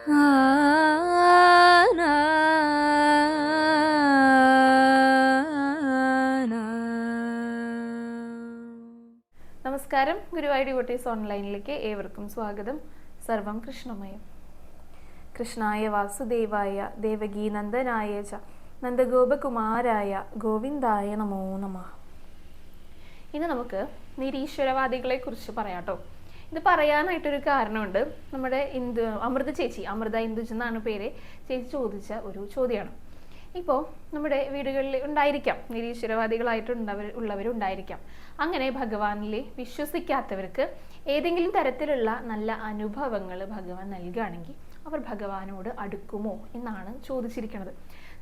നമസ്കാരം, ഗുരുവായൂർ ഡിവോട്ടീസ് ഓൺലൈനിലേക്ക് ഏവർക്കും സ്വാഗതം. സർവം കൃഷ്ണമയം. കൃഷ്ണായ വാസുദേവായ ദേവകീ നന്ദനായ ച നന്ദഗോപകുമാരായ ഗോവിന്ദായ നമോ നമഃ. ഇന്ന് നമുക്ക് നിരീശ്വരവാദികളെ കുറിച്ച് പറയാട്ടോ. ഇത് പറയാനായിട്ടൊരു കാരണമുണ്ട്. നമ്മുടെ അമൃത ഇന്ദുജ് എന്നാണ് പേര്. ചേച്ചി ചോദിച്ച ഒരു ചോദ്യമാണ്. ഇപ്പോൾ നമ്മുടെ വീടുകളിൽ ഉണ്ടായിരിക്കാം നിരീശ്വരവാദികളായിട്ടുള്ളവരുണ്ടായിരിക്കാം. അങ്ങനെ ഭഗവാനിൽ വിശ്വസിക്കാത്തവർക്ക് ഏതെങ്കിലും തരത്തിലുള്ള നല്ല അനുഭവങ്ങൾ ഭഗവാൻ നൽകുകയാണെങ്കിൽ അവർ ഭഗവാനോട് അടുക്കുമോ എന്നാണ് ചോദിച്ചിരിക്കുന്നത്.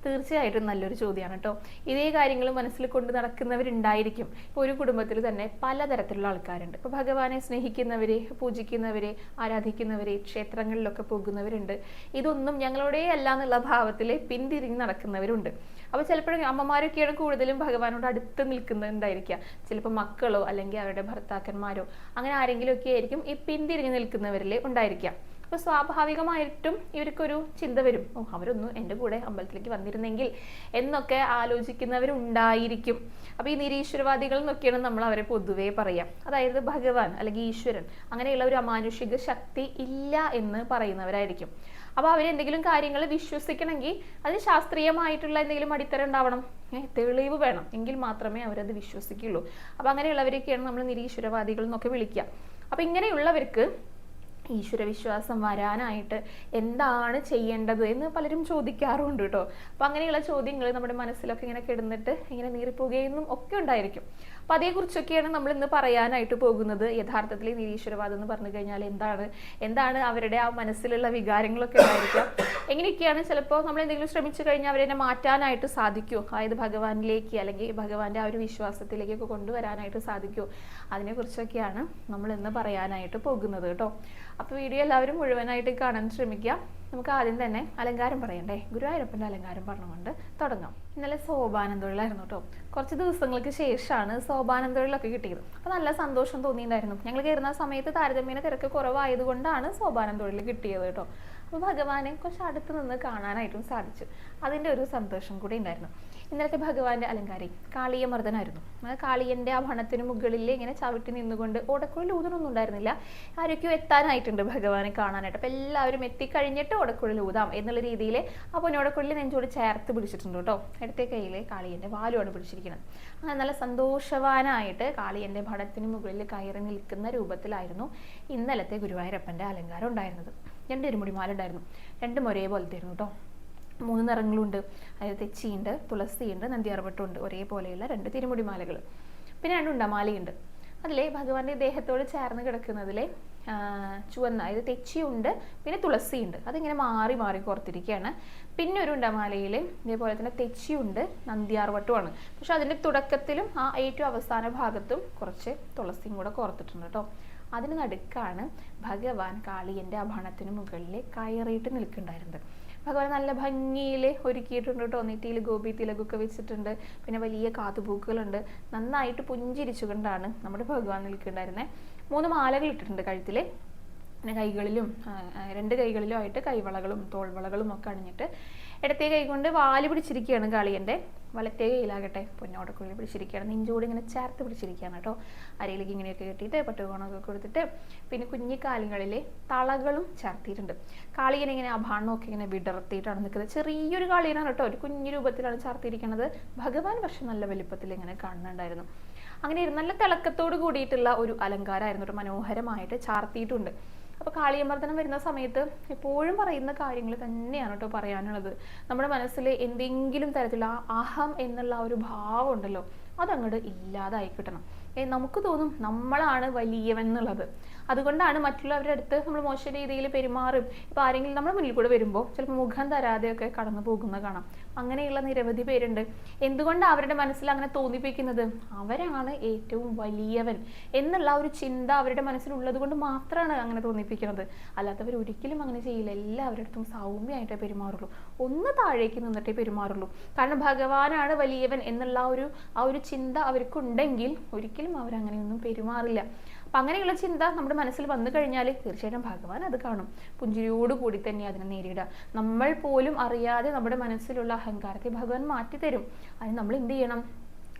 തീർച്ചയായിട്ടും നല്ലൊരു ചോദ്യമാണ് കേട്ടോ. ഇതേ കാര്യങ്ങൾ മനസ്സിൽ കൊണ്ട് നടക്കുന്നവരുണ്ടായിരിക്കും. ഇപ്പോൾ ഒരു കുടുംബത്തിൽ തന്നെ പലതരത്തിലുള്ള ആൾക്കാരുണ്ട്. ഇപ്പോൾ ഭഗവാനെ സ്നേഹിക്കുന്നവര്, പൂജിക്കുന്നവര്, ആരാധിക്കുന്നവര്, ക്ഷേത്രങ്ങളിലൊക്കെ പോകുന്നവരുണ്ട്. ഇതൊന്നും ഞങ്ങളോടേ അല്ല എന്നുള്ള ഭാവത്തിൽ പിന്തിരിഞ്ഞ് നടക്കുന്നവരുണ്ട്. അപ്പോൾ ചിലപ്പോഴും അമ്മമാരൊക്കെയാണ് കൂടുതലും ഭഗവാനോട് അടുത്ത് നിൽക്കുന്നുണ്ടായിരിക്കുക. ചിലപ്പോൾ മക്കളോ അല്ലെങ്കിൽ അവരുടെ ഭർത്താക്കന്മാരോ അങ്ങനെ ആരെങ്കിലും ഒക്കെ ആയിരിക്കും ഈ പിന്തിരിഞ്ഞ് നിൽക്കുന്നവരിൽ ഉണ്ടായിരിക്കാം. അപ്പോൾ സ്വാഭാവികമായിട്ടും ഇവർക്കൊരു ചിന്ത വരും, അവരൊന്നും എൻ്റെ കൂടെ അമ്പലത്തിലേക്ക് വന്നിരുന്നെങ്കിൽ എന്നൊക്കെ ആലോചിക്കുന്നവരുണ്ടായിരിക്കും. അപ്പോൾ ഈ നിരീശ്വരവാദികൾ എന്നൊക്കെയാണ് നമ്മൾ അവരെ പൊതുവേ പറയാം. അതായത് ഭഗവാൻ അല്ലെങ്കിൽ ഈശ്വരൻ അങ്ങനെയുള്ള ഒരു അമാനുഷിക ശക്തി ഇല്ല എന്ന് പറയുന്നവരായിരിക്കും. അപ്പോൾ അവരെന്തെങ്കിലും കാര്യങ്ങൾ വിശ്വസിക്കണമെങ്കിൽ അതിന് ശാസ്ത്രീയമായിട്ടുള്ള എന്തെങ്കിലും അടിത്തറ ഉണ്ടാവണം, തെളിവ് വേണം, എങ്കിൽ മാത്രമേ അവരത് വിശ്വസിക്കുള്ളൂ. അപ്പോൾ അങ്ങനെയുള്ളവരൊക്കെയാണ് നമ്മൾ നിരീശ്വരവാദികൾ എന്നൊക്കെ വിളിക്കുക. അപ്പോൾ ഇങ്ങനെയുള്ളവർക്ക് ഈശ്വരവിശ്വാസം വരാനായിട്ട് എന്താണ് ചെയ്യേണ്ടത് എന്ന് പലരും ചോദിക്കാറുണ്ട് കേട്ടോ. അപ്പം അങ്ങനെയുള്ള ചോദ്യങ്ങൾ നമ്മുടെ മനസ്സിലൊക്കെ ഇങ്ങനെ കിടന്നിട്ട് ഇങ്ങനെ നീറിപ്പോകുകയെന്നും ഒക്കെ ഉണ്ടായിരിക്കും. അപ്പം അതേക്കുറിച്ചൊക്കെയാണ് നമ്മൾ ഇന്ന് പറയാനായിട്ട് പോകുന്നത്. യഥാർത്ഥത്തിൽ നിരീശ്വരവാദം എന്ന് പറഞ്ഞു കഴിഞ്ഞാൽ എന്താണ് അവരുടെ ആ മനസ്സിലുള്ള വികാരങ്ങളൊക്കെ ഉണ്ടായിരിക്കാം. എങ്ങനെയൊക്കെയാണ് ചിലപ്പോൾ നമ്മൾ എന്തെങ്കിലും ശ്രമിച്ചു കഴിഞ്ഞാൽ അവരെന്നെ മാറ്റാനായിട്ട് സാധിക്കുമോ, അതായത് ഭഗവാനിലേക്ക് അല്ലെങ്കിൽ ഭഗവാന്റെ ആ ഒരു വിശ്വാസത്തിലേക്കൊക്കെ കൊണ്ടുവരാനായിട്ട് സാധിക്കുമോ, അതിനെക്കുറിച്ചൊക്കെയാണ് നമ്മൾ ഇന്ന് പറയാനായിട്ട് പോകുന്നത് കേട്ടോ. അപ്പോൾ വീഡിയോ എല്ലാവരും മുഴുവനായിട്ട് കാണാൻ ശ്രമിക്കുക. നമുക്ക് ആദ്യം തന്നെ അലങ്കാരം പറയണ്ടേ, ഗുരുവായൂരപ്പൻ്റെ അലങ്കാരം പറഞ്ഞുകൊണ്ട് തുടങ്ങാം. ഇന്നലെ സോപാനം തൊഴിലായിരുന്നു കേട്ടോ. കുറച്ച് ദിവസങ്ങൾക്ക് ശേഷമാണ് സോപാനം തൊഴിലൊക്കെ കിട്ടിയത്. അപ്പോൾ നല്ല സന്തോഷം തോന്നിയിട്ടുണ്ടായിരുന്നു. ഞങ്ങൾ കയറുന്ന സമയത്ത് താരതമ്യേന തിരക്ക് കുറവായതുകൊണ്ടാണ് സോപാനം തൊഴിൽ കിട്ടിയത് കേട്ടോ. അപ്പോൾ ഭഗവാനെ കുറച്ച് അടുത്ത് നിന്ന് കാണാനായിട്ടും സാധിച്ചു. അതിൻ്റെ ഒരു സന്തോഷം കൂടി ഉണ്ടായിരുന്നു. ഇന്നലത്തെ ഭഗവാന്റെ അലങ്കാരം കാളിയമർദ്ദനായിരുന്നു. കാളിയൻ്റെ ആ ഭണത്തിന് മുകളിൽ ഇങ്ങനെ ചവിട്ടി നിന്നുകൊണ്ട് ഓടക്കുഴൽ ഊതണമൊന്നും ഉണ്ടായിരുന്നില്ല. ആരൊക്കെയോ എത്താനായിട്ടുണ്ട് ഭഗവാനെ കാണാനായിട്ട്. അപ്പോൾ എല്ലാവരും എത്തിക്കഴിഞ്ഞിട്ട് ഓടക്കുഴൽ ഊതാം എന്നുള്ള രീതിയിൽ ആ പൊന്നോടക്കുഴലിൽ നെഞ്ചോട് ചേർത്ത് പിടിച്ചിട്ടുണ്ട് കേട്ടോ. ഇടത്തെ കയ്യിൽ കാളിയൻ്റെ വാലുമാണ് പിടിച്ചിരിക്കുന്നത്. അങ്ങനെ നല്ല സന്തോഷവാനായിട്ട് കാളിയൻ്റെ ഭണത്തിന് മുകളിൽ കയറി നിൽക്കുന്ന രൂപത്തിലായിരുന്നു ഇന്നലത്തെ ഗുരുവായൂരപ്പൻ്റെ അലങ്കാരം ഉണ്ടായിരുന്നത്. 2 ഇരുമുടിമാല ഉണ്ടായിരുന്നു. 2 ഒരേപോലത്തെ ആയിരുന്നു കേട്ടോ. 3 നിറങ്ങളുണ്ട്. അതായത് തെച്ചിയുണ്ട്, തുളസിയുണ്ട്, നന്ദിയാർവട്ടമുണ്ട്. ഒരേപോലെയുള്ള 2 തിരുമുടിമാലകൾ. പിന്നെ 2 ഉണ്ടമാലയുണ്ട്. അതിലെ ഭഗവാന്റെ ദേഹത്തോട് ചേർന്ന് കിടക്കുന്നതിലെ ചുവന്ന, അതായത് തെച്ചിയുണ്ട്, പിന്നെ തുളസിയുണ്ട്. അതിങ്ങനെ മാറി മാറി കോർത്തിരിക്കുകയാണ്. പിന്നെ ഒരു ഉണ്ടമാലയിൽ ഇതേപോലെ തന്നെ തെച്ചിയുണ്ട്, നന്ദിയാർവട്ടമാണ്. പക്ഷെ അതിൻ്റെ തുടക്കത്തിലും ആ ഏറ്റവും അവസാന ഭാഗത്തും കുറച്ച് തുളസിയും കൂടെ കോർത്തിട്ടുണ്ട് കേട്ടോ. അതിന് നടുക്കാണ് ഭഗവാൻ കാളിയൻ്റെ ആ ഭണത്തിന് മുകളിൽ കയറിയിട്ട് നിൽക്കുന്നുണ്ടായിരുന്നത്. ഭഗവാൻ നല്ല ഭംഗിയിൽ ഒരുക്കിയിട്ടുണ്ട് കേട്ടോ. നെറ്റിയിൽ ഗോപി തിലകൊക്കെ വെച്ചിട്ടുണ്ട്. പിന്നെ വലിയ കാതുപൂക്കളുണ്ട്. നന്നായിട്ട് പുഞ്ചിരിച്ചുകൊണ്ടാണ് നമ്മുടെ ഭഗവാൻ നിൽക്കുന്നുണ്ടായിരുന്നത്. 3 മാലകൾ ഇട്ടിട്ടുണ്ട് കഴുത്തിൽ. പിന്നെ കൈകളിലും 2 കൈകളിലും ആയിട്ട് കൈവളകളും തോൾവളകളും ഒക്കെ അണിഞ്ഞിട്ട് ഇടത്തെ കൈ കൊണ്ട് വാല് പിടിച്ചിരിക്കുകയാണ് കാളിയൻ്റെ. വലത്തെ കൈയിലാകട്ടെ പൊന്നോടക്കുള്ളിൽ പിടിച്ചിരിക്കുകയാണ്. നെഞ്ചോട് ഇങ്ങനെ ചേർത്ത് പിടിച്ചിരിക്കുകയാണ് കേട്ടോ. അരയിലേക്ക് ഇങ്ങനെയൊക്കെ കെട്ടിയിട്ട് പട്ടുകോണമൊക്കെ കൊടുത്തിട്ട് പിന്നെ കുഞ്ഞിക്കാലുകളിൽ തളകളും ചേർത്തിയിട്ടുണ്ട്. കാളിയനെ ഇങ്ങനെ ആ ഭാണ്ണമൊക്കെ ഇങ്ങനെ വിടർത്തിയിട്ടാണ് നിൽക്കുന്നത്. ചെറിയൊരു കാളിയനാണ് കേട്ടോ. ഒരു കുഞ്ഞു രൂപത്തിലാണ് ചേർത്തിരിക്കുന്നത്. ഭഗവാൻ പക്ഷെ നല്ല വലിപ്പത്തിൽ ഇങ്ങനെ കാണുന്നുണ്ടായിരുന്നു. അങ്ങനെ നല്ല തിളക്കത്തോട് കൂടിയിട്ടുള്ള ഒരു അലങ്കാരമായിരുന്നു. ഒരു മനോഹരമായിട്ട് ചാർത്തിയിട്ടുണ്ട്. അപ്പോൾ കാളിയമർദ്ദനം വരുന്ന സമയത്ത് എപ്പോഴും പറയുന്ന കാര്യങ്ങൾ തന്നെയാണ് കേട്ടോ പറയാനുള്ളത്. നമ്മുടെ മനസ്സിൽ എന്തെങ്കിലും തരത്തിലുള്ള അഹം എന്നുള്ള ഒരു ഭാവം ഉണ്ടല്ലോ, അതങ്ങോട്ട് ഇല്ലാതായി കിട്ടണം. നമുക്ക് തോന്നും നമ്മളാണ് വലിയവൻ എന്നുള്ളത്. അതുകൊണ്ടാണ് മറ്റുള്ളവരുടെ അടുത്ത് നമ്മൾ മോശം രീതിയിൽ പെരുമാറും. ഇപ്പോൾ ആരെങ്കിലും നമ്മുടെ മുന്നിൽ കൂടെ വരുമ്പോൾ ചിലപ്പോൾ മുഖം തരാതെയൊക്കെ കടന്നു പോകുന്ന കാണാം. അങ്ങനെയുള്ള നിരവധി പേരുണ്ട്. എന്തുകൊണ്ട് അവരുടെ മനസ്സിൽ അങ്ങനെ തോന്നിപ്പിക്കുന്നത്? അവരാണ് ഏറ്റവും വലിയവൻ എന്നുള്ള ഒരു ചിന്ത അവരുടെ മനസ്സിലുള്ളത് കൊണ്ട് മാത്രമാണ് അങ്ങനെ തോന്നിപ്പിക്കുന്നത്. അല്ലാത്തവർ ഒരിക്കലും അങ്ങനെ ചെയ്യില്ല. എല്ലാവരുടെ അടുത്തും സൗമ്യമായിട്ടേ പെരുമാറുള്ളൂ. ഒന്ന് താഴേക്ക് നിന്നിട്ടേ പെരുമാറുള്ളൂ. കാരണം ഭഗവാനാണ് വലിയവൻ എന്നുള്ള ആ ഒരു ചിന്ത അവർക്കുണ്ടെങ്കിൽ ഒരിക്കലും അവരങ്ങനെയൊന്നും പെരുമാറില്ല. അപ്പം അങ്ങനെയുള്ള ചിന്ത നമ്മുടെ മനസ്സിൽ വന്നു കഴിഞ്ഞാൽ തീർച്ചയായിട്ടും ഭഗവാൻ അത് കാണും. പുഞ്ചിരിയോടുകൂടി തന്നെ അതിനെ നേരിടുക. നമ്മൾ പോലും അറിയാതെ നമ്മുടെ മനസ്സിലുള്ള അഹങ്കാരത്തെ ഭഗവാൻ മാറ്റിത്തരും. അതിന് നമ്മൾ എന്ത് ചെയ്യണം?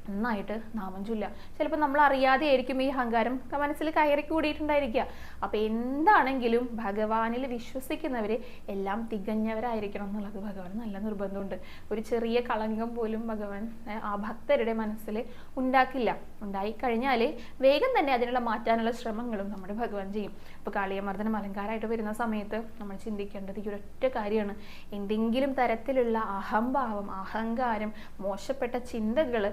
നന്നായിട്ട് നാമം ചൊല്ലുക. ചിലപ്പോൾ നമ്മൾ അറിയാതെ ആയിരിക്കും ഈ അഹങ്കാരം മനസ്സിൽ കയറി കൂടിയിട്ടുണ്ടായിരിക്കുക. അപ്പം എന്താണെങ്കിലും ഭഗവാനിൽ വിശ്വസിക്കുന്നവർ എല്ലാം തികഞ്ഞവരായിരിക്കണം എന്നുള്ളത് ഭഗവാൻ നല്ല നിർബന്ധമുണ്ട്. ഒരു ചെറിയ കളങ്കം പോലും ഭഗവാൻ ആ ഭക്തരുടെ മനസ്സിൽ ഉണ്ടാക്കില്ല. ഉണ്ടായിക്കഴിഞ്ഞാൽ വേഗം തന്നെ അതിനുള്ള മാറ്റാനുള്ള ശ്രമങ്ങളും നമ്മുടെ ഭഗവാൻ ചെയ്യും. ഇപ്പോൾ കാളിയമർദ്ദനം അലങ്കാരമായിട്ട് വരുന്ന സമയത്ത് നമ്മൾ ചിന്തിക്കേണ്ടത് ഈ ഒരൊറ്റ കാര്യമാണ്. എന്തെങ്കിലും തരത്തിലുള്ള അഹംഭാവം, അഹങ്കാരം, മോശപ്പെട്ട ചിന്തകൾ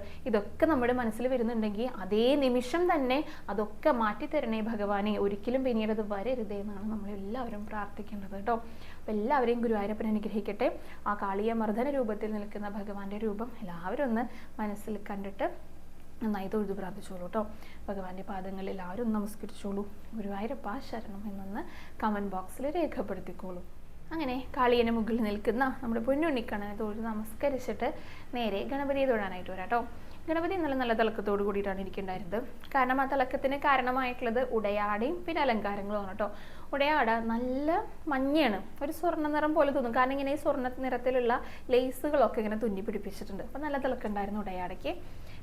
ഇതൊക്കെ നമ്മുടെ മനസ്സിൽ വരുന്നുണ്ടെങ്കിൽ അതേ നിമിഷം തന്നെ അതൊക്കെ മാറ്റിത്തരണേ ഭഗവാനെ, ഒരിക്കലും പിന്നീട് അത് വരരുതേ എന്നാണ് നമ്മളെല്ലാവരും പ്രാർത്ഥിക്കേണ്ടത് കേട്ടോ. അപ്പം എല്ലാവരെയും ഗുരുവായൂരപ്പൻ അനുഗ്രഹിക്കട്ടെ. ആ കാളിയമർദ്ദന രൂപത്തിൽ നിൽക്കുന്ന ഭഗവാന്റെ രൂപം എല്ലാവരും ഒന്ന് മനസ്സിൽ കണ്ടിട്ട് നന്നായി തൊഴുതു പ്രാർത്ഥിച്ചോളൂ കേട്ടോ. ഭഗവാന്റെ പാദങ്ങളിൽ എല്ലാവരും ഒന്ന് നമസ്കരിച്ചോളൂ. ഗുരുവായൂരപ്പ ശരണം എന്നൊന്ന് കമൻറ്റ് ബോക്സിൽ രേഖപ്പെടുത്തിക്കോളൂ. അങ്ങനെ കാളിയന് മുകളിൽ നിൽക്കുന്ന നമ്മുടെ പൊന്നുണ്ണിക്കണ്ണനെ തൊഴുത് നമസ്കരിച്ചിട്ട് നേരെ ഗണപതിയെ തൊഴാനായിട്ട് വരാം കേട്ടോ. ഗണപതി നല്ല തിളക്കത്തോട് കൂടിയിട്ടാണ് ഇരിക്കേണ്ടായിരുന്നത്. കാരണം ആ തിളക്കത്തിന് കാരണമായിട്ടുള്ളത് ഉടയാടയും പിന്നെ അലങ്കാരങ്ങളുമാണ് കേട്ടോ. ഉടയാട നല്ല മഞ്ഞയാണ്, ഒരു സ്വർണ്ണ നിറം പോലെ തോന്നും. കാരണം ഇങ്ങനെ ഈ സ്വർണ്ണ നിറത്തിലുള്ള ലേസുകളൊക്കെ ഇങ്ങനെ തുന്നി പിടിപ്പിച്ചിട്ടുണ്ട്. അപ്പം നല്ല തിളക്കുണ്ടായിരുന്നു ഉടയാടയ്ക്ക്.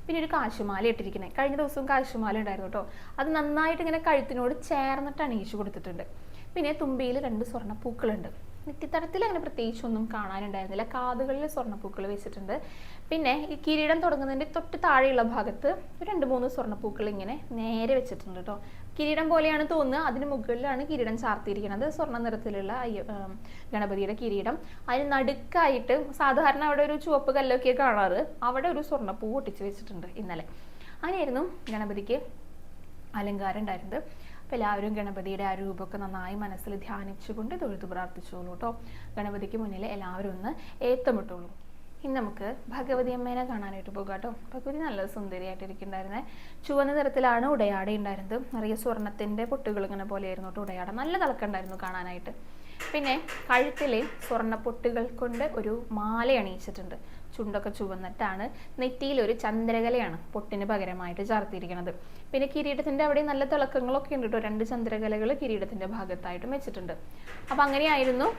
പിന്നെ ഒരു കാശുമാല ഇട്ടിരിക്കുന്നത്, കഴിഞ്ഞ ദിവസവും കാശുമാല ഉണ്ടായിരുന്നു കേട്ടോ. അത് നന്നായിട്ട് ഇങ്ങനെ കഴുത്തിനോട് ചേർന്നിട്ട് അണിയിച്ചു കൊടുത്തിട്ടുണ്ട്. പിന്നെ തുമ്പിയിൽ 2 സ്വർണ്ണപ്പൂക്കളുണ്ട്. നെറ്റിത്തടത്തിൽ അങ്ങനെ പ്രത്യേകിച്ചൊന്നും കാണാനുണ്ടായിരുന്നില്ല. കാതുകളിൽ സ്വർണ്ണപ്പൂക്കൾ വെച്ചിട്ടുണ്ട്. പിന്നെ ഈ കിരീടം തുടങ്ങുന്നതിൻ്റെ തൊട്ട് താഴെയുള്ള ഭാഗത്ത് 2-3 സ്വർണ്ണപ്പൂക്കൾ ഇങ്ങനെ നേരെ വെച്ചിട്ടുണ്ട് കേട്ടോ. കിരീടം പോലെയാണ് തോന്നുന്നത്. അതിന് മുകളിലാണ് കിരീടം ചാർത്തിയിരിക്കുന്നത്, സ്വർണ്ണ നിറത്തിലുള്ള ഗണപതിയുടെ കിരീടം. അതിന് നടുക്കായിട്ട് സാധാരണ അവിടെ ഒരു ചുവപ്പ് കല്ലൊക്കെ കാണാറ്, അവിടെ ഒരു സ്വർണ്ണപ്പൂ ഒട്ടിച്ച് വെച്ചിട്ടുണ്ട് ഇന്നലെ. അങ്ങനെയായിരുന്നു ഗണപതിക്ക് അലങ്കാരം ഉണ്ടായിരുന്നത്. അപ്പോൾ എല്ലാവരും ഗണപതിയുടെ ആ രൂപമൊക്കെ നന്നായി മനസ്സിൽ ധ്യാനിച്ചുകൊണ്ട് തൊഴുതു പ്രാർത്ഥിച്ചോളൂ കേട്ടോ. ഗണപതിക്ക് മുന്നിൽ എല്ലാവരും ഒന്ന് ഏത്തമിട്ടോളൂ. ഇനി നമുക്ക് ഭഗവതി അമ്മേനെ കാണാനായിട്ട് പോകാം കേട്ടോ. ഭഗവതി നല്ല സുന്ദരിയായിട്ടിരിക്കുന്നുണ്ടായിരുന്നേ. ചുവന്ന നിറത്തിലാണ് ഉടയാട ഉണ്ടായിരുന്നത്. നിറയെ സ്വർണ്ണത്തിൻ്റെ പൊട്ടുകൾ ഇങ്ങനെ പോലെയായിരുന്നു കേട്ടോ ഉടയാട. നല്ല തിളക്കമുണ്ടായിരുന്നു കാണാനായിട്ട്. പിന്നെ കഴുത്തിൽ സ്വർണ്ണ പൊട്ടുകൾ കൊണ്ട് ഒരു മാല അണിയിച്ചിട്ടുണ്ട്. ചുണ്ടൊക്കെ ചുവന്നിട്ടാണ്. നെറ്റിയിൽ ഒരു ചന്ദ്രകലയാണ് പൊട്ടിന് പകരമായിട്ട് ചാർത്തിയിരിക്കുന്നത്. പിന്നെ കിരീടത്തിൻ്റെ അവിടെ നല്ല തിളക്കങ്ങളൊക്കെ ഉണ്ട് കേട്ടോ. 2 ചന്ദ്രകലകൾ കിരീടത്തിൻ്റെ ഭാഗത്തായിട്ടും വെച്ചിട്ടുണ്ട്. അപ്പം അങ്ങനെയായിരുന്നു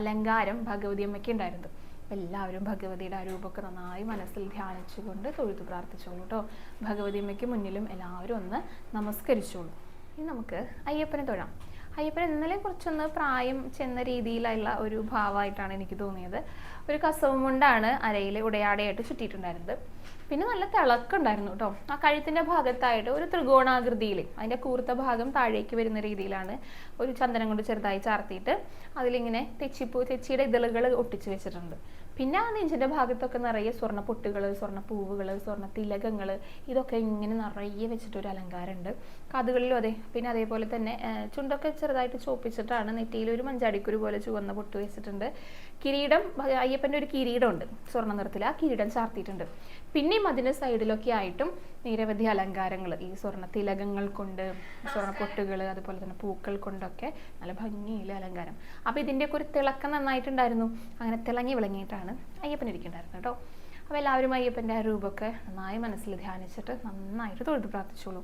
അലങ്കാരം ഭഗവതി അമ്മയ്ക്ക് ഉണ്ടായിരുന്നത്. എല്ലാവരും ഭഗവതിയുടെ ആ രൂപമൊക്കെ നന്നായി മനസ്സിൽ ധ്യാനിച്ചുകൊണ്ട് തൊഴുതു പ്രാർത്ഥിച്ചോളൂ കേട്ടോ. ഭഗവതി അമ്മയ്ക്ക് മുന്നിലും എല്ലാവരും ഒന്ന് നമസ്കരിച്ചോളൂ. ഇനി നമുക്ക് അയ്യപ്പനെ തൊഴാം. അയ്യപ്പൻ ഇന്നലെ കുറച്ചൊന്ന് പ്രായം ചെന്ന രീതിയിലുള്ള ഒരു ഭാവമായിട്ടാണ് എനിക്ക് തോന്നിയത്. ഒരു കസവും കൊണ്ടാണ് അരയിൽ ഉടയാടയായിട്ട് ചുറ്റിയിട്ടുണ്ടായിരുന്നത്. പിന്നെ നല്ല തിളക്കുണ്ടായിരുന്നു കേട്ടോ. ആ കഴുത്തിൻ്റെ ഭാഗത്തായിട്ട് ഒരു ത്രികോണാകൃതിയിൽ അതിൻ്റെ കൂർത്ത ഭാഗം താഴേക്ക് വരുന്ന രീതിയിലാണ് ഒരു ചന്ദനം കൊണ്ട് ചെറുതായി ചാർത്തിയിട്ട് അതിലിങ്ങനെ തെച്ചിയുടെ ഇതളുകൾ ഒട്ടിച്ച് വെച്ചിട്ടുണ്ട്. പിന്നെ ആ നെഞ്ചിൻ്റെ ഭാഗത്തൊക്കെ നിറയെ സ്വർണ്ണ പൊട്ടുകൾ, സ്വർണ്ണ പൂവുകൾ, സ്വർണ്ണ തിലകങ്ങൾ, ഇതൊക്കെ ഇങ്ങനെ നിറയെ വെച്ചിട്ടൊരു അലങ്കാരമുണ്ട്. കാതുകളിലും അതെ. പിന്നെ അതേപോലെ തന്നെ ചുണ്ടൊക്കെ ചെറുതായിട്ട് ചോപ്പിച്ചിട്ടാണ്. നെറ്റിയിൽ ഒരു മഞ്ചാടിക്കുരു പോലെ ചുവന്ന പൊട്ട് വെച്ചിട്ടുണ്ട്. കിരീടം, അയ്യപ്പൻ്റെ ഒരു കിരീടമുണ്ട് സ്വർണ്ണ നിറത്തിൽ, ആ കിരീടം ചാർത്തിയിട്ടുണ്ട്. പിന്നെയും അതിൻ്റെ സൈഡിലൊക്കെ ആയിട്ടും നിരവധി അലങ്കാരങ്ങൾ ഈ സ്വർണ്ണ തിലകങ്ങൾ കൊണ്ട്, സ്വർണ്ണ പൊട്ടുകൾ, അതുപോലെ തന്നെ പൂക്കൾ കൊണ്ടൊക്കെ നല്ല ഭംഗിയിലെ അലങ്കാരം. അപ്പോൾ ഇതിൻ്റെയൊക്കെ ഒരു തിളക്കം നന്നായിട്ടുണ്ടായിരുന്നു. അങ്ങനെ തിളങ്ങി വിളങ്ങിയിട്ടാണ് അയ്യപ്പൻ ഇരിക്കുന്നുണ്ടായിരുന്നു കേട്ടോ. അപ്പോൾ എല്ലാവരും അയ്യപ്പൻ്റെ ആ രൂപമൊക്കെ നന്നായി മനസ്സിൽ ധ്യാനിച്ചിട്ട് നന്നായിട്ട് തൊഴുതു പ്രാർത്ഥിച്ചോളൂ.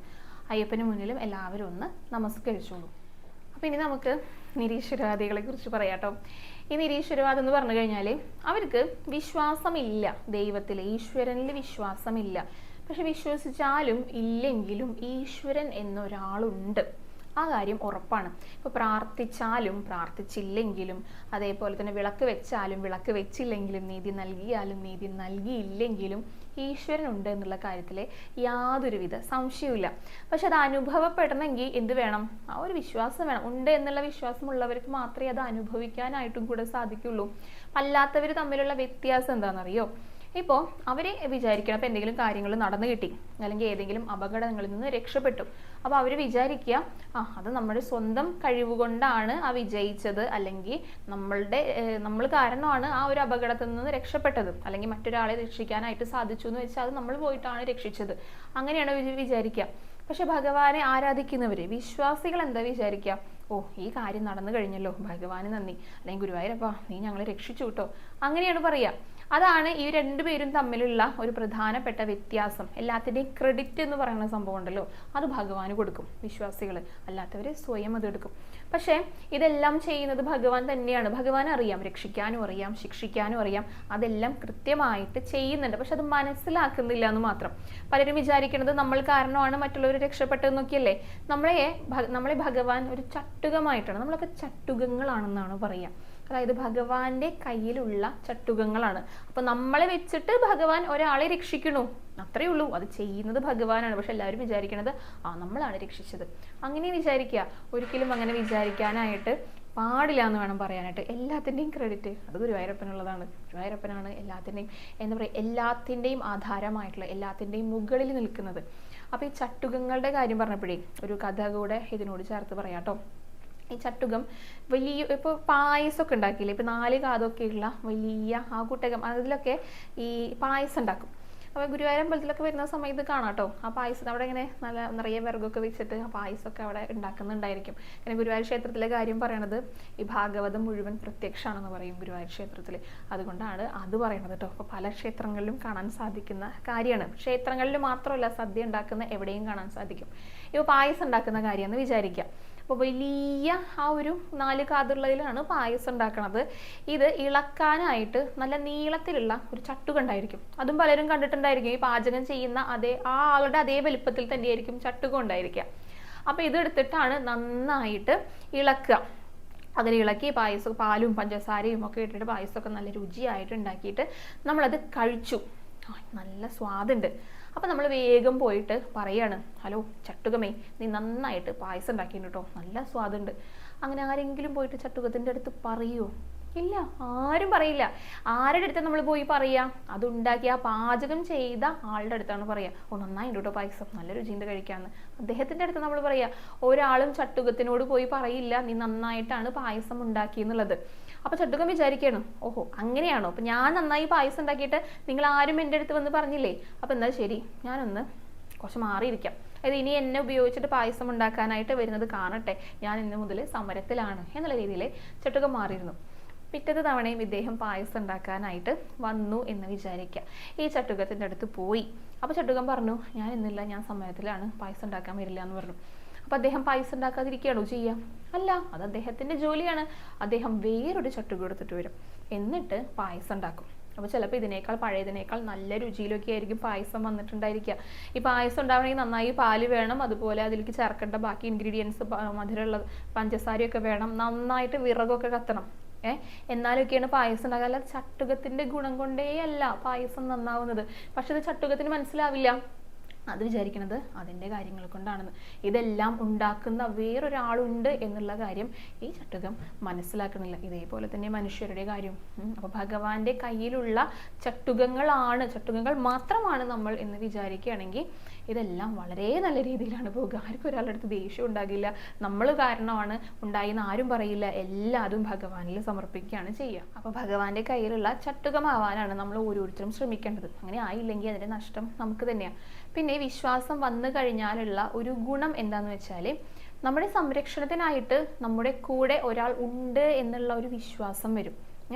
അയ്യപ്പന് മുന്നിലും എല്ലാവരും ഒന്ന് നമസ്കരിച്ചോളൂ. അപ്പോൾ ഇനി നമുക്ക് നിരീശ്വരവാദികളെ കുറിച്ച് പറയാം കേട്ടോ. ഈ നിരീശ്വരവാദം എന്ന് പറഞ്ഞു കഴിഞ്ഞാൽ അവർക്ക് വിശ്വാസമില്ല, ദൈവത്തിൽ, ഈശ്വരനിൽ വിശ്വാസമില്ല. പക്ഷെ വിശ്വസിച്ചാലും ഇല്ലെങ്കിലും ഈശ്വരൻ എന്നൊരാളുണ്ട്, ആ കാര്യം ഉറപ്പാണ്. ഇപ്പോൾ പ്രാർത്ഥിച്ചാലും പ്രാർത്ഥിച്ചില്ലെങ്കിലും, അതേപോലെ തന്നെ വിളക്ക് വെച്ചാലും വിളക്ക് വെച്ചില്ലെങ്കിലും, നീതി നൽകിയാലും നീതി നൽകിയില്ലെങ്കിലും ഈശ്വരൻ ഉണ്ട് എന്നുള്ള കാര്യത്തിൽ യാതൊരുവിധ സംശയവുമില്ല. പക്ഷെ അത് അനുഭവപ്പെടണമെങ്കിൽ എന്ത് വേണം? ആ ഒരു വിശ്വാസം വേണം. ഉണ്ട് എന്നുള്ള വിശ്വാസമുള്ളവർക്ക് മാത്രമേ അത് അനുഭവിക്കാനായിട്ടും കൂടെ സാധിക്കുള്ളൂ. അല്ലാത്തവർ തമ്മിലുള്ള വ്യത്യാസം എന്താണെന്നറിയോ? ഇപ്പോൾ അവർ വിചാരിക്കണം, ഇപ്പോൾ എന്തെങ്കിലും കാര്യങ്ങൾ നടന്നു കിട്ടി, അല്ലെങ്കിൽ ഏതെങ്കിലും അപകടങ്ങളിൽ നിന്ന് രക്ഷപ്പെട്ടു. അപ്പോൾ അവർ വിചാരിക്കുക, അത് നമ്മുടെ സ്വന്തം കഴിവുകൊണ്ടാണ് ആ വിജയിച്ചത്, അല്ലെങ്കിൽ നമ്മൾ കാരണമാണ് ആ ഒരു അപകടത്തിൽ നിന്ന് രക്ഷപ്പെട്ടത്, അല്ലെങ്കിൽ മറ്റൊരാളെ രക്ഷിക്കാനായിട്ട് സാധിച്ചു എന്ന് വെച്ചാൽ അത് നമ്മൾ പോയിട്ടാണ് രക്ഷിച്ചത്. അങ്ങനെയാണ് വിചാരിക്കുക. പക്ഷെ ഭഗവാനെ ആരാധിക്കുന്നവർ, വിശ്വാസികൾ എന്താ വിചാരിക്കുക? ഓ ഈ കാര്യം നടന്നു കഴിഞ്ഞല്ലോ, ഭഗവാന് നന്ദി, അല്ലെങ്കിൽ ഗുരുവായൂരപ്പാ നീ ഞങ്ങളെ രക്ഷിച്ചു കേട്ടോ, അങ്ങനെയാണ് പറയുക. അതാണ് ഈ രണ്ടുപേരും തമ്മിലുള്ള ഒരു പ്രധാനപ്പെട്ട വ്യത്യാസം. എല്ലാത്തിൻ്റെയും ക്രെഡിറ്റ് എന്ന് പറയുന്ന സംഭവം ഉണ്ടല്ലോ, അത് ഭഗവാന് കൊടുക്കും വിശ്വാസികൾ, അല്ലാത്തവർ സ്വയം അത് എടുക്കും. പക്ഷേ ഇതെല്ലാം ചെയ്യുന്നത് ഭഗവാൻ തന്നെയാണ്. ഭഗവാൻ അറിയാം, രക്ഷിക്കാനും അറിയാം, ശിക്ഷിക്കാനും അറിയാം, അതെല്ലാം കൃത്യമായിട്ട് ചെയ്യുന്നുണ്ട്. പക്ഷെ അത് മനസ്സിലാക്കുന്നില്ല എന്ന് മാത്രം. പലരും വിചാരിക്കുന്നത് നമ്മൾ കാരണമാണ് മറ്റുള്ളവർ രക്ഷപ്പെട്ടതെന്നൊക്കെയല്ലേ. നമ്മളെ ഭഗവാൻ ഒരു ചട്ടുകമായിട്ടാണ്, നമ്മളൊക്കെ ചട്ടുകങ്ങളാണെന്നാണ് പറയുക. അതായത് ഭഗവാന്റെ കയ്യിലുള്ള ചട്ടുകങ്ങളാണ്. അപ്പൊ നമ്മളെ വെച്ചിട്ട് ഭഗവാൻ ഒരാളെ രക്ഷിക്കണു, അത്രയേ ഉള്ളൂ. അത് ചെയ്യുന്നത് ഭഗവാനാണ്. പക്ഷെ എല്ലാവരും വിചാരിക്കണത് നമ്മളാണ് രക്ഷിച്ചത്, അങ്ങനെ വിചാരിക്കുക. ഒരിക്കലും അങ്ങനെ വിചാരിക്കാനായിട്ട് പാടില്ല എന്ന് വേണം പറയാനായിട്ട്. എല്ലാത്തിൻ്റെയും ക്രെഡിറ്റ് അത് ഗുരുവായൂരപ്പനുള്ളതാണ്. ഗുരുവായൂരപ്പനാണ് എല്ലാത്തിൻ്റെയും എന്താ പറയുക, എല്ലാത്തിൻ്റെയും ആധാരമായിട്ടുള്ള, എല്ലാത്തിൻ്റെയും മുകളിൽ നിൽക്കുന്നത്. അപ്പോൾ ഈ ചട്ടുകങ്ങളുടെ കാര്യം പറഞ്ഞപ്പോഴേ ഒരു കഥ കൂടെ ഇതിനോട് ചേർത്ത് പറയാം കേട്ടോ. ഈ ചട്ടുകം വലിയ, ഇപ്പോൾ പായസമൊക്കെ ഉണ്ടാക്കിയില്ലേ, ഇപ്പോൾ 4 കാതൊക്കെയുള്ള വലിയ ആ കുട്ടകം, അതിലൊക്കെ ഈ പായസം ഉണ്ടാക്കും. അപ്പോൾ ഗുരുവായൂർ അമ്പലത്തിലൊക്കെ വരുന്ന സമയത്ത് കാണാം കേട്ടോ, ആ പായസം അവിടെ ഇങ്ങനെ നല്ല നിറയെ വിറകൊക്കെ വെച്ചിട്ട് ആ പായസമൊക്കെ അവിടെ ഉണ്ടാക്കുന്നുണ്ടായിരിക്കും. ഇങ്ങനെ ഗുരുവായൂർ ക്ഷേത്രത്തിലെ കാര്യം പറയണത് ഈ ഭാഗവതം മുഴുവൻ പ്രത്യക്ഷമാണെന്ന് പറയും ഗുരുവായൂർ ക്ഷേത്രത്തിൽ. അതുകൊണ്ടാണ് അത് പറയണത് കേട്ടോ. അപ്പോൾ പല ക്ഷേത്രങ്ങളിലും കാണാൻ സാധിക്കുന്ന കാര്യമാണ്. ക്ഷേത്രങ്ങളിൽ മാത്രമല്ല, സദ്യ ഉണ്ടാക്കുന്ന എവിടെയും കാണാൻ സാധിക്കും. ഇപ്പോൾ പായസം ഉണ്ടാക്കുന്ന കാര്യമെന്ന് വിചാരിക്കാം. അപ്പോൾ വലിയ ആ ഒരു 4 കാതുള്ളതിലാണ് പായസം ഉണ്ടാക്കണത്. ഇത് ഇളക്കാനായിട്ട് നല്ല നീളത്തിലുള്ള ഒരു ചട്ടുകം ഉണ്ടായിരിക്കും. അതും പലരും കണ്ടിട്ടുണ്ടായിരിക്കും. ഈ പാചകം ചെയ്യുന്ന ആ ആളുടെ അതേ വലുപ്പത്തിൽ തന്നെയായിരിക്കും ചട്ടുകം ഉണ്ടായിരിക്കുക. അപ്പോൾ ഇതെടുത്തിട്ടാണ് നന്നായിട്ട് ഇളക്കുക. അതിലിളക്കി പായസം, പാലും പഞ്ചസാരയും ഒക്കെ ഇട്ടിട്ട് പായസമൊക്കെ നല്ല രുചിയായിട്ട് ഉണ്ടാക്കിയിട്ട് നമ്മളത് കഴിച്ചു. നല്ല സ്വാദുണ്ട്. അപ്പം നമ്മൾ വേഗം പോയിട്ട് പറയാണ്, ഹലോ ചട്ടുകമേ, നീ നന്നായിട്ട് പായസം ഉണ്ടാക്കിയിട്ടുണ്ട് കേട്ടോ, നല്ല സ്വാദുണ്ട്. അങ്ങനെ ആരെങ്കിലും പോയിട്ട് ചട്ടുകത്തിൻ്റെ അടുത്ത് പറയുമോ? ഇല്ല, ആരും പറയില്ല. ആരുടെ അടുത്ത് നമ്മൾ പോയി പറയുക? അതുണ്ടാക്കി ആ പാചകം ചെയ്ത ആളുടെ അടുത്താണ് പറയുക, ഓ നന്നായിട്ടുണ്ട് കേട്ടോ പായസം, നല്ല രുചിയുണ്ട് കഴിക്കാമെന്ന്. അദ്ദേഹത്തിൻ്റെ അടുത്ത് നമ്മൾ പറയുക. ഒരാളും ചട്ടുകത്തിനോട് പോയി പറയില്ല നീ നന്നായിട്ടാണ് പായസം ഉണ്ടാക്കിയെന്നുള്ളത്. അപ്പോൾ ചട്ടുകം വിചാരിക്കണം, ഓഹോ അങ്ങനെയാണോ, അപ്പം ഞാൻ നന്നായി പായസം ഉണ്ടാക്കിയിട്ട് നിങ്ങൾ ആരും എൻ്റെ അടുത്ത് വന്ന് പറഞ്ഞില്ലേ, അപ്പം എന്താ ശരി, ഞാനൊന്ന് കുറച്ച് മാറിയിരിക്കാം. അതായത് ഇനി എന്നെ ഉപയോഗിച്ചിട്ട് പായസം ഉണ്ടാക്കാനായിട്ട് വരുന്നത് കാണട്ടെ, ഞാൻ ഇന്ന് മുതൽ സമരത്തിലാണ് എന്നുള്ള രീതിയിൽ ചട്ടുകം മാറിയിരുന്നു. പിറ്റത്തെ തവണയും ഇദ്ദേഹം പായസം ഉണ്ടാക്കാനായിട്ട് വന്നു എന്ന് വിചാരിക്കുക. ഈ ചട്ടുകത്തിൻ്റെ അടുത്ത് പോയി. അപ്പോൾ ചട്ടുകം പറഞ്ഞു, ഞാൻ ഇന്നില്ല, ഞാൻ സമരത്തിലാണ്, പായസം ഉണ്ടാക്കാൻ വരില്ല എന്ന് പറഞ്ഞു. അപ്പോൾ അദ്ദേഹം പായസം ഉണ്ടാക്കാതിരിക്കുകയാണോ ചെയ്യുക? അല്ല, അത് അദ്ദേഹത്തിൻ്റെ ജോലിയാണ്. അദ്ദേഹം വേറൊരു ചട്ടുകം എടുത്തിട്ട് വരും, എന്നിട്ട് പായസം ഉണ്ടാക്കും. അപ്പോൾ ചിലപ്പോൾ പഴയതിനേക്കാൾ നല്ല രുചിയിലൊക്കെ ആയിരിക്കും പായസം വന്നിട്ടുണ്ടായിരിക്കുക. ഈ പായസം ഉണ്ടാവണമെങ്കിൽ നന്നായി പാല് വേണം, അതുപോലെ അതിലേക്ക് ചേർക്കേണ്ട ബാക്കി ഇൻഗ്രീഡിയൻസ് മധുരമുള്ള പഞ്ചസാരയൊക്കെ വേണം, നന്നായിട്ട് വിറകൊക്കെ കത്തണം. എന്നാലൊക്കെയാണ് പായസം ഉണ്ടാക്കുക. അല്ലാതെ ചട്ടുകത്തിൻ്റെ ഗുണം കൊണ്ടേ അല്ല പായസം നന്നാവുന്നത്. പക്ഷെ അത് ചട്ടുകത്തിന് മനസ്സിലാവില്ല. അത് വിചാരിക്കുന്നത് അതിൻ്റെ കാര്യങ്ങൾ കൊണ്ടാണെന്ന്. ഇതെല്ലാം ഉണ്ടാക്കുന്ന വേറൊരാളുണ്ട് എന്നുള്ള കാര്യം ഈ ചട്ടുകം മനസ്സിലാക്കണില്ല. ഇതേപോലെ തന്നെ മനുഷ്യരുടെ കാര്യം. അപ്പോൾ ഭഗവാന്റെ കയ്യിലുള്ള ചട്ടുകങ്ങൾ മാത്രമാണ് നമ്മൾ എന്ന് വിചാരിക്കുകയാണെങ്കിൽ ഇതെല്ലാം വളരെ നല്ല രീതിയിലാണ് പോകുക. ആർക്കും ഒരാളുടെ അടുത്ത് ദേഷ്യം ഉണ്ടാകില്ല, നമ്മൾ കാരണമാണ് ഉണ്ടായിന്ന് ആരും പറയില്ല, എല്ലാതും ഭഗവാനിൽ സമർപ്പിക്കുകയാണ് ചെയ്യുക. അപ്പോൾ ഭഗവാന്റെ കയ്യിലുള്ള ചട്ടുകമാവാനാണ് നമ്മൾ ഓരോരുത്തരും ശ്രമിക്കേണ്ടത്. അങ്ങനെ ആയില്ലെങ്കിൽ അതിൻ്റെ നഷ്ടം നമുക്ക് തന്നെയാണ്. പിന്നെ വിശ്വാസം വന്നു കഴിഞ്ഞാലുള്ള ഒരു ഗുണം എന്താണെന്ന് വെച്ചാൽ, നമ്മുടെ സംരക്ഷണത്തിനായിട്ട് നമ്മുടെ കൂടെ ഒരാൾ ഉണ്ട് എന്നുള്ള ഒരു വിശ്വാസം വരും.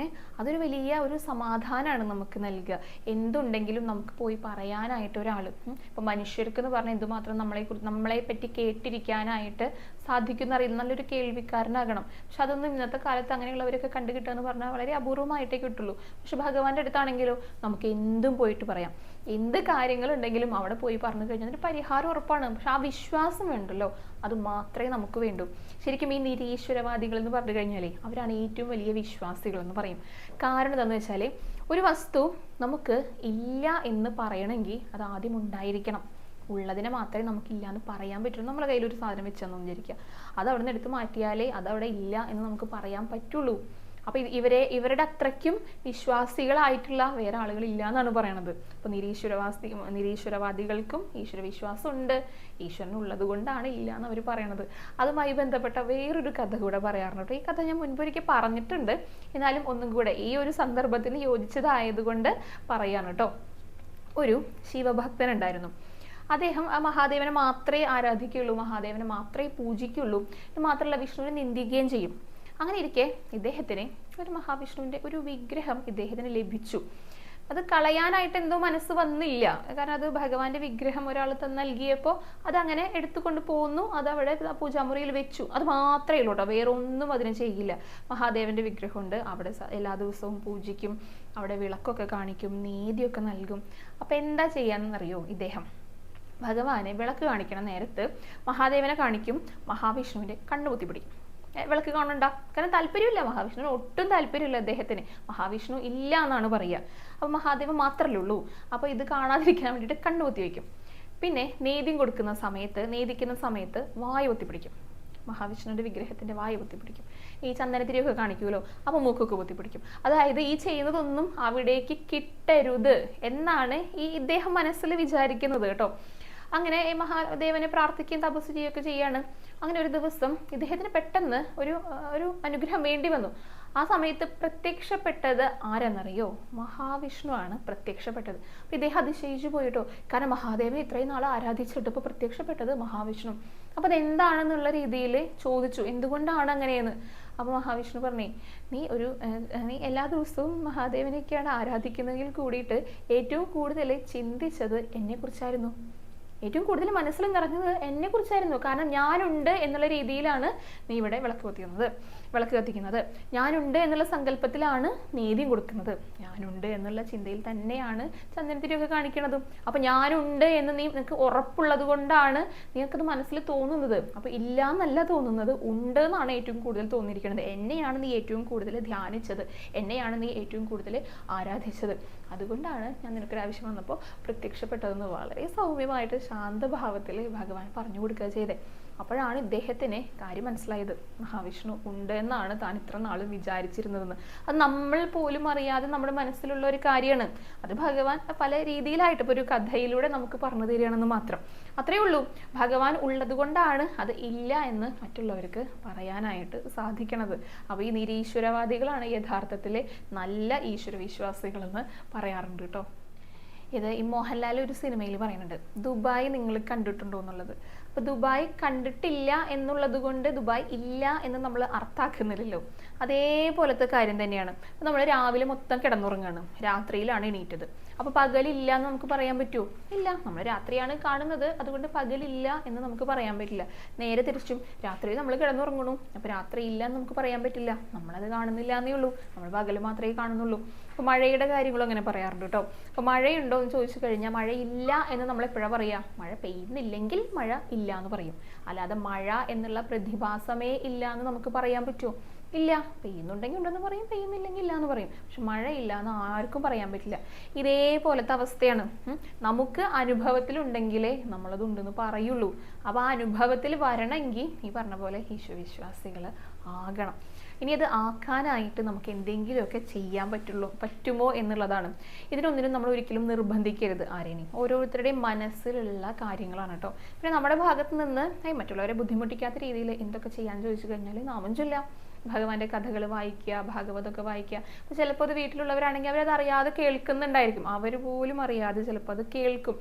അതൊരു വലിയ ഒരു സമാധാനമാണ് നമുക്ക് നൽകുക. എന്തുണ്ടെങ്കിലും നമുക്ക് പോയി പറയാനായിട്ട് ഒരാൾ, ഇപ്പം മനുഷ്യർക്ക് എന്ന് പറഞ്ഞാൽ എന്തുമാത്രം നമ്മളെ പറ്റി കേട്ടിരിക്കാനായിട്ട് സാധിക്കുന്ന അറിയുന്ന നല്ലൊരു കേൾവിക്കാരനാകണം. പക്ഷെ അതൊന്നും ഇന്നത്തെ കാലത്ത് അങ്ങനെയുള്ളവരൊക്കെ കണ്ടു കിട്ടുക എന്ന് പറഞ്ഞാൽ വളരെ അപൂർവമായിട്ടേ കിട്ടുള്ളൂ. പക്ഷെ ഭഗവാന്റെ അടുത്താണെങ്കിലോ നമുക്ക് എന്തും പോയിട്ട് പറയാം. എന്ത് കാര്യങ്ങളുണ്ടെങ്കിലും അവിടെ പോയി പറഞ്ഞു കഴിഞ്ഞാൽ അതിന് പരിഹാരം ഉറപ്പാണ്. പക്ഷെ ആ വിശ്വാസം വേണ്ടല്ലോ, അത് മാത്രമേ നമുക്ക് വേണ്ടൂ. ശരിക്കും ഈ നിരീശ്വരവാദികൾ എന്ന് പറഞ്ഞു കഴിഞ്ഞാലേ അവരാണ് ഏറ്റവും വലിയ വിശ്വാസികൾ എന്ന് പറയും. കാരണം എന്താണെന്ന് വെച്ചാൽ, ഒരു വസ്തു നമുക്ക് ഇല്ല എന്ന് പറയണമെങ്കിൽ അത് ആദ്യം ഉണ്ടായിരിക്കണം. ഉള്ളതിനെ മാത്രമേ നമുക്ക് ഇല്ല എന്ന് പറയാൻ പറ്റുള്ളൂ. നമ്മുടെ കയ്യിൽ ഒരു സാധനം വെച്ചെന്ന് വിചാരിക്കുക, അത് അവിടെ നിന്ന് എടുത്ത് മാറ്റിയാലേ അതവിടെ ഇല്ല എന്ന് നമുക്ക് പറയാൻ പറ്റുള്ളൂ. അപ്പോൾ ഇവരുടെ അത്രയ്ക്കും വിശ്വാസികളായിട്ടുള്ള വേറെ ആളുകളില്ല എന്നാണ് പറയണത്. അപ്പോൾ നിരീശ്വരവാദികൾക്കും ഈശ്വരവിശ്വാസം ഉണ്ട്, ഈശ്വരൻ ഉള്ളത് കൊണ്ടാണ് ഇല്ല എന്ന് അവർ പറയണത്. അതുമായി ബന്ധപ്പെട്ട വേറൊരു കഥ കൂടെ പറയാറുണ്ട്. ഈ കഥ ഞാൻ മുൻപൊരിക്കൽ പറഞ്ഞിട്ടുണ്ട്, എന്നാലും ഒന്നും കൂടെ ഈ ഒരു സന്ദർഭത്തിന് യോജിച്ചതായതുകൊണ്ട് പറയാണ് കേട്ടോ. ഒരു ശിവഭക്തനുണ്ടായിരുന്നു. അദ്ദേഹം ആ മഹാദേവനെ മാത്രമേ ആരാധിക്കുകയുള്ളൂ, മഹാദേവനെ മാത്രമേ പൂജിക്കുള്ളൂ. ഇത് മാത്രമല്ല വിഷ്ണുവിനെ നിന്ദിക്കുകയും ചെയ്യും. അങ്ങനെ ഇരിക്കെ ഇദ്ദേഹത്തിന് ഒരു മഹാവിഷ്ണുവിൻ്റെ ഒരു വിഗ്രഹം ഇദ്ദേഹത്തിന് ലഭിച്ചു. അത് കളയാനായിട്ട് എന്തോ മനസ്സ് വന്നില്ല. കാരണം അത് ഭഗവാന്റെ വിഗ്രഹം ഒരാൾ നൽകിയപ്പോൾ അതങ്ങനെ എടുത്തുകൊണ്ട് പോകുന്നു, അത് അവിടെ പൂജാമുറിയിൽ വെച്ചു. അത് മാത്രമേ ഉള്ളൂ കേട്ടോ, വേറെ ഒന്നും അതിന് ചെയ്യില്ല. മഹാദേവന്റെ വിഗ്രഹമുണ്ട്, അവിടെ എല്ലാ ദിവസവും പൂജിക്കും, അവിടെ വിളക്കൊക്കെ കാണിക്കും, നീതിയൊക്കെ നൽകും. അപ്പം എന്താ ചെയ്യാന്നറിയോ, ഇദ്ദേഹം ഭഗവാനെ വിളക്ക് കാണിക്കണ നേരത്ത് മഹാദേവനെ കാണിക്കും, മഹാവിഷ്ണുവിൻ്റെ കണ്ണുകുത്തി പിടിക്കും. വിളക്ക് കാണണ്ട, കാരണം താല്പര്യമില്ല, മഹാവിഷ്ണുവിന് ഒട്ടും താല്പര്യമില്ല അദ്ദേഹത്തിന്. മഹാവിഷ്ണു ഇല്ല എന്നാണ് പറയുക. അപ്പം മഹാദേവൻ മാത്രമല്ലേ ഉള്ളൂ. അപ്പോൾ ഇത് കാണാതിരിക്കാൻ വേണ്ടിയിട്ട് കണ്ണുകുത്തി വയ്ക്കും. പിന്നെ നേദ്യം കൊടുക്കുന്ന സമയത്ത്, നേദിക്കുന്ന സമയത്ത് വായ പൊത്തിപ്പിടിക്കും. മഹാവിഷ്ണുവിൻ്റെ വിഗ്രഹത്തിൻ്റെ വായ പൊത്തിപ്പിടിക്കും. ഈ ചന്ദനത്തിരിയൊക്കെ കാണിക്കുമല്ലോ, അപ്പോൾ മൂക്കൊക്കെ പൊത്തിപ്പിടിക്കും. അതായത് ഈ ചെയ്യുന്നതൊന്നും അവിടേക്ക് കിട്ടരുത് എന്നാണ് ഇദ്ദേഹം മനസ്സിൽ വിചാരിക്കുന്നത് കേട്ടോ. അങ്ങനെ ഈ മഹാദേവനെ പ്രാർത്ഥിക്കുകയും തപസ് ചെയ്യുകയൊക്കെ ചെയ്യാണ്. അങ്ങനെ ഒരു ദിവസം ഇദ്ദേഹത്തിന് പെട്ടെന്ന് ഒരു അനുഗ്രഹം വേണ്ടി വന്നു. ആ സമയത്ത് പ്രത്യക്ഷപ്പെട്ടത് ആരെന്നറിയോ, മഹാവിഷ്ണു ആണ് പ്രത്യക്ഷപ്പെട്ടത്. അപ്പം ഇദ്ദേഹം അതിശയിച്ചു പോയിട്ടോ, കാരണം മഹാദേവനെ ഇത്രയും നാൾ ആരാധിച്ചിട്ട് ഇപ്പോൾ പ്രത്യക്ഷപ്പെട്ടത് മഹാവിഷ്ണു. അപ്പം അതെന്താണെന്നുള്ള രീതിയിൽ ചോദിച്ചു, എന്തുകൊണ്ടാണ് അങ്ങനെയെന്ന്. അപ്പോൾ മഹാവിഷ്ണു പറഞ്ഞേ, നീ എല്ലാ ദിവസവും മഹാദേവനെയൊക്കെയാണ് ആരാധിക്കുന്നതെങ്കിൽ കൂടിയിട്ട് ഏറ്റവും കൂടുതൽ ചിന്തിച്ചത് എന്നെക്കുറിച്ചായിരുന്നു. ഏറ്റവും കൂടുതൽ മനസ്സിൽ നിറഞ്ഞത് എന്നെക്കുറിച്ചായിരുന്നു. കാരണം ഞാനുണ്ട് എന്നുള്ള രീതിയിലാണ് നീ ഇവിടെ വിളക്ക് കത്തിക്കുന്നത്. ഞാനുണ്ട് എന്നുള്ള സങ്കല്പത്തിലാണ് നേദ്യം കൊടുക്കുന്നത്. ഞാനുണ്ട് എന്നുള്ള ചിന്തയിൽ തന്നെയാണ് ചന്ദനത്തിരിയൊക്കെ കാണിക്കുന്നതും. അപ്പൊ ഞാനുണ്ട് എന്ന് നിനക്ക് ഉറപ്പുള്ളത് കൊണ്ടാണ് നിനക്കത് മനസ്സിൽ തോന്നുന്നത്. അപ്പൊ ഇല്ല എന്നല്ല തോന്നുന്നത്, ഉണ്ട് എന്നാണ് ഏറ്റവും കൂടുതൽ തോന്നിയിരിക്കുന്നത്. എന്നെയാണ് നീ ഏറ്റവും കൂടുതൽ ധ്യാനിച്ചത്, എന്നെയാണ് നീ ഏറ്റവും കൂടുതൽ ആരാധിച്ചത്. അതുകൊണ്ടാണ് ഞാൻ നിനക്കൊരു ആവശ്യം വന്നപ്പോൾ പ്രത്യക്ഷപ്പെട്ടതെന്ന് വളരെ സൗമ്യമായിട്ട് ശാന്തഭാവത്തിൽ ഭഗവാൻ പറഞ്ഞു കൊടുക്കുക ചെയ്തേ. അപ്പോഴാണ് ഇദ്ദേഹത്തിന് കാര്യം മനസ്സിലായത്, മഹാവിഷ്ണു ഉണ്ട് എന്നാണ് താൻ ഇത്ര നാളും വിചാരിച്ചിരുന്നതെന്ന്. അത് നമ്മൾ പോലും അറിയാതെ നമ്മുടെ മനസ്സിലുള്ള ഒരു കാര്യമാണ്. അത് ഭഗവാൻ പല രീതിയിലായിട്ട് ഇപ്പോൾ ഒരു കഥയിലൂടെ നമുക്ക് പറഞ്ഞു തരികയാണെന്ന് മാത്രം. അത്രയേ ഉള്ളൂ. ഭഗവാൻ ഉള്ളത് കൊണ്ടാണ് അത് ഇല്ല എന്ന് മറ്റുള്ളവർക്ക് പറയാനായിട്ട് സാധിക്കണത്. അപ്പോൾ ഈ നിരീശ്വരവാദികളാണ് യഥാർത്ഥത്തിൽ നല്ല ഈശ്വര വിശ്വാസികളെന്ന് പറയാറുണ്ട് കേട്ടോ. ഇത് ഈ മോഹൻലാൽ ഒരു സിനിമയിൽ പറയുന്നുണ്ട്, ദുബായ് നിങ്ങൾ കണ്ടിട്ടുണ്ടോ എന്നുള്ളത്. അപ്പോൾ ദുബായ് കണ്ടിട്ടില്ല എന്നുള്ളത് കൊണ്ട് ദുബായ് ഇല്ല എന്ന് നമ്മൾ അർത്ഥാക്കുന്നില്ലല്ലോ. അതേപോലത്തെ കാര്യം തന്നെയാണ്. നമ്മൾ രാവിലെ മൊത്തം കിടന്നുറങ്ങാണ്, രാത്രിയിലാണ് എണീറ്റത്. അപ്പോൾ പകലില്ല എന്ന് നമുക്ക് പറയാൻ പറ്റുമോ? ഇല്ല. നമ്മൾ രാത്രിയാണ് കാണുന്നത്, അതുകൊണ്ട് പകലില്ല എന്ന് നമുക്ക് പറയാൻ പറ്റില്ല. നേരെ തിരിച്ചും രാത്രി നമ്മൾ കിടന്നുറങ്ങണു, അപ്പോൾ രാത്രി ഇല്ല എന്ന് നമുക്ക് പറയാൻ പറ്റില്ല. നമ്മളത് കാണുന്നില്ല എന്നേ ഉള്ളൂ, നമ്മൾ പകൽ മാത്രമേ കാണുന്നുള്ളൂ. അപ്പോൾ മഴയുടെ കാര്യങ്ങളും അങ്ങനെ പറയാറുണ്ട് കേട്ടോ. അപ്പോൾ മഴയുണ്ടോ എന്ന് ചോദിച്ചു കഴിഞ്ഞാൽ മഴയില്ല എന്ന് നമ്മൾ എപ്പോഴാണ് പറയുക? മഴ പെയ്യുന്നില്ലെങ്കിൽ മഴ ഇല്ല എന്ന് പറയും. അല്ലാതെ മഴ എന്നുള്ള പ്രതിഭാസമേ ഇല്ല എന്ന് നമുക്ക് പറയാൻ പറ്റുമോ? ഇല്ല. പെയ്യുന്നുണ്ടെങ്കിൽ ഉണ്ടെന്ന് പറയും, പെയ്യുന്നില്ലെങ്കിൽ ഇല്ല എന്ന് പറയും. പക്ഷെ മഴയില്ല എന്ന് ആർക്കും പറയാൻ പറ്റില്ല. ഇതേപോലത്തെ അവസ്ഥയാണ്. നമുക്ക് അനുഭവത്തിലുണ്ടെങ്കിലേ നമ്മളത് ഉണ്ടെന്ന് പറയുള്ളൂ. അപ്പോൾ ആ അനുഭവത്തിൽ വരണമെങ്കിൽ ഈ പറഞ്ഞ പോലെ ഈശ്വരവിശ്വാസികൾ ആകണം. ഇനി അത് ആക്കാനായിട്ട് നമുക്ക് എന്തെങ്കിലുമൊക്കെ ചെയ്യാൻ പറ്റുമോ എന്നുള്ളതാണ്. ഇതിനൊന്നിനും നമ്മൾ ഒരിക്കലും നിർബന്ധിക്കരുത് ആരെയും. ഓരോരുത്തരുടെയും മനസ്സിലുള്ള കാര്യങ്ങളാണ് കേട്ടോ. പിന്നെ നമ്മുടെ ഭാഗത്ത് നിന്ന് മറ്റുള്ളവരെ ബുദ്ധിമുട്ടിക്കാത്ത രീതിയിൽ എന്തൊക്കെ ചെയ്യാൻ ചോദിച്ചു കഴിഞ്ഞാൽ നാമം ചൊല്ലാം, ഭഗവാന്റെ കഥകൾ വായിക്കുക, ഭാഗവതമൊക്കെ വായിക്കുക. അപ്പോൾ ചിലപ്പോൾ അത് വീട്ടിലുള്ളവരാണെങ്കിൽ അവരത് അറിയാതെ കേൾക്കുന്നുണ്ടായിരിക്കും, അവർ പോലും അറിയാതെ ചിലപ്പോൾ അത് കേൾക്കും.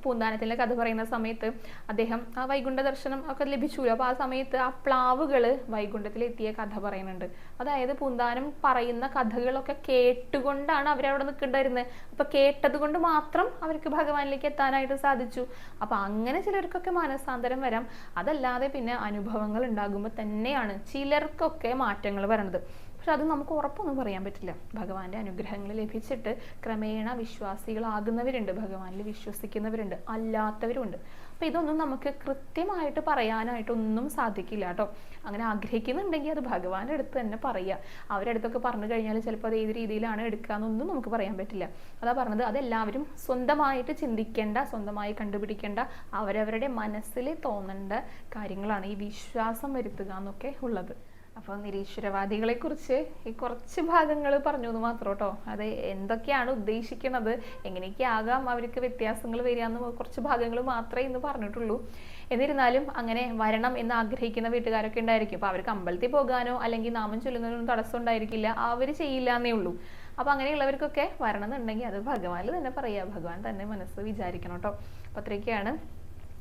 പൂന്താനത്തിൻ്റെ കഥ പറയുന്ന സമയത്ത് അദ്ദേഹം ആ വൈകുണ്ഠ ദർശനം ഒക്കെ ലഭിച്ചു. അപ്പോൾ ആ സമയത്ത് ആ പ്ലാവുകൾ വൈകുണ്ഠത്തിലെത്തിയ കഥ പറയുന്നുണ്ട്. അതായത് പൂന്താനം പറയുന്ന കഥകളൊക്കെ കേട്ടുകൊണ്ടാണ് അവരവിടെ നിൽക്കേണ്ടായിരുന്നത്. അപ്പോൾ കേട്ടത് കൊണ്ട് മാത്രം അവർക്ക് ഭഗവാനിലേക്ക് എത്താനായിട്ട് സാധിച്ചു. അപ്പോൾ അങ്ങനെ ചിലർക്കൊക്കെ മനസ്സാന്തരം വരാം. അതല്ലാതെ പിന്നെ അനുഭവങ്ങൾ ഉണ്ടാകുമ്പോൾ തന്നെയാണ് ചിലർക്കൊക്കെ മാറ്റങ്ങൾ വരണത്. പക്ഷെ അത് നമുക്ക് ഉറപ്പൊന്നും പറയാൻ പറ്റില്ല. ഭഗവാന്റെ അനുഗ്രഹങ്ങൾ ലഭിച്ചിട്ട് ക്രമേണ വിശ്വാസികളാകുന്നവരുണ്ട്, ഭഗവാനിൽ വിശ്വസിക്കുന്നവരുണ്ട്, അല്ലാത്തവരുണ്ട്. അപ്പം ഇതൊന്നും നമുക്ക് കൃത്യമായിട്ട് പറയാനായിട്ടൊന്നും സാധിക്കില്ല കേട്ടോ. അങ്ങനെ ആഗ്രഹിക്കുന്നുണ്ടെങ്കിൽ അത് ഭഗവാന്റെ അടുത്ത് തന്നെ പറയുക. അവരുടെ അടുത്തൊക്കെ പറഞ്ഞു കഴിഞ്ഞാൽ ചിലപ്പോൾ അത് ഏത് രീതിയിലാണ് എടുക്കുക എന്നൊന്നും നമുക്ക് പറയാൻ പറ്റില്ല. അതാ പറഞ്ഞത്, അതെല്ലാവരും സ്വന്തമായിട്ട് ചിന്തിക്കേണ്ട, സ്വന്തമായി കണ്ടുപിടിക്കേണ്ട, അവരവരുടെ മനസ്സിൽ തോന്നേണ്ട കാര്യങ്ങളാണ് ഈ വിശ്വാസം വരുത്തുക എന്നൊക്കെ ഉള്ളത്. അപ്പോൾ നിരീശ്വരവാദികളെ കുറിച്ച് ഈ കുറച്ച് ഭാഗങ്ങൾ പറഞ്ഞു എന്ന് മാത്രം കേട്ടോ. അത് എന്തൊക്കെയാണ് ഉദ്ദേശിക്കുന്നത്, എങ്ങനെയൊക്കെ ആകാം അവർക്ക് വ്യത്യാസങ്ങൾ വരികയെന്ന് കുറച്ച് ഭാഗങ്ങൾ മാത്രമേ ഇന്ന് പറഞ്ഞിട്ടുള്ളൂ. എന്നിരുന്നാലും അങ്ങനെ വരണം എന്ന് ആഗ്രഹിക്കുന്ന വീട്ടുകാരൊക്കെ ഉണ്ടായിരിക്കും. അപ്പോൾ അവർക്ക് അമ്പലത്തിൽ പോകാനോ അല്ലെങ്കിൽ നാമം ചൊല്ലുന്നതിനൊന്നും തടസ്സം ഉണ്ടായിരിക്കില്ല, അവർ ചെയ്യില്ല എന്നേ ഉള്ളൂ. അപ്പോൾ അങ്ങനെയുള്ളവർക്കൊക്കെ വരണം എന്നുണ്ടെങ്കിൽ അത് ഭഗവാനിൽ തന്നെ പറയുക, ഭഗവാൻ തന്നെ മനസ്സ് വിചാരിക്കണം കേട്ടോ. അപ്പോൾ അത്രയൊക്കെയാണ്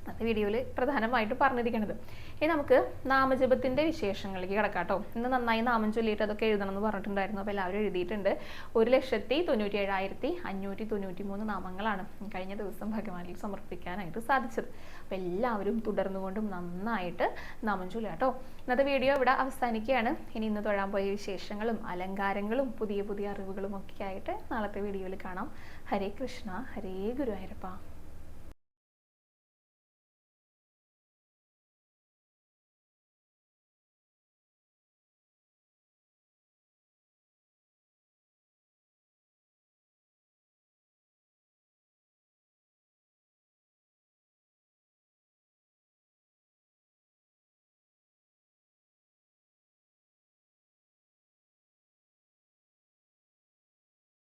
അത് വീഡിയോയിൽ പ്രധാനമായിട്ടും പറഞ്ഞിരിക്കുന്നത്. ഇനി നമുക്ക് നാമജപത്തിൻ്റെ വിശേഷങ്ങളിലേക്ക് കിടക്കാം കേട്ടോ. ഇന്ന് നന്നായി നാമം ചൊല്ലിയിട്ട് അതൊക്കെ എഴുതണം എന്ന് പറഞ്ഞിട്ടുണ്ടായിരുന്നു. അപ്പോൾ എല്ലാവരും എഴുതിയിട്ടുണ്ട്. 1,97,593 നാമങ്ങളാണ് കഴിഞ്ഞ ദിവസം ഭഗവാനിൽ സമർപ്പിക്കാനായിട്ട് സാധിച്ചത്. അപ്പോൾ എല്ലാവരും തുടർന്നുകൊണ്ടും നന്നായിട്ട് നാമം ചൊല്ലുക കേട്ടോ. ഇന്നത്തെ വീഡിയോ ഇവിടെ അവസാനിക്കുകയാണ്. ഇന്ന് തൊഴാൻ പോയ വിശേഷങ്ങളും അലങ്കാരങ്ങളും പുതിയ പുതിയ അറിവുകളും ഒക്കെ ആയിട്ട് നാളത്തെ വീഡിയോയിൽ കാണാം. ഹരേ കൃഷ്ണ, ഹരേ ഗുരുവായൂരപ്പ.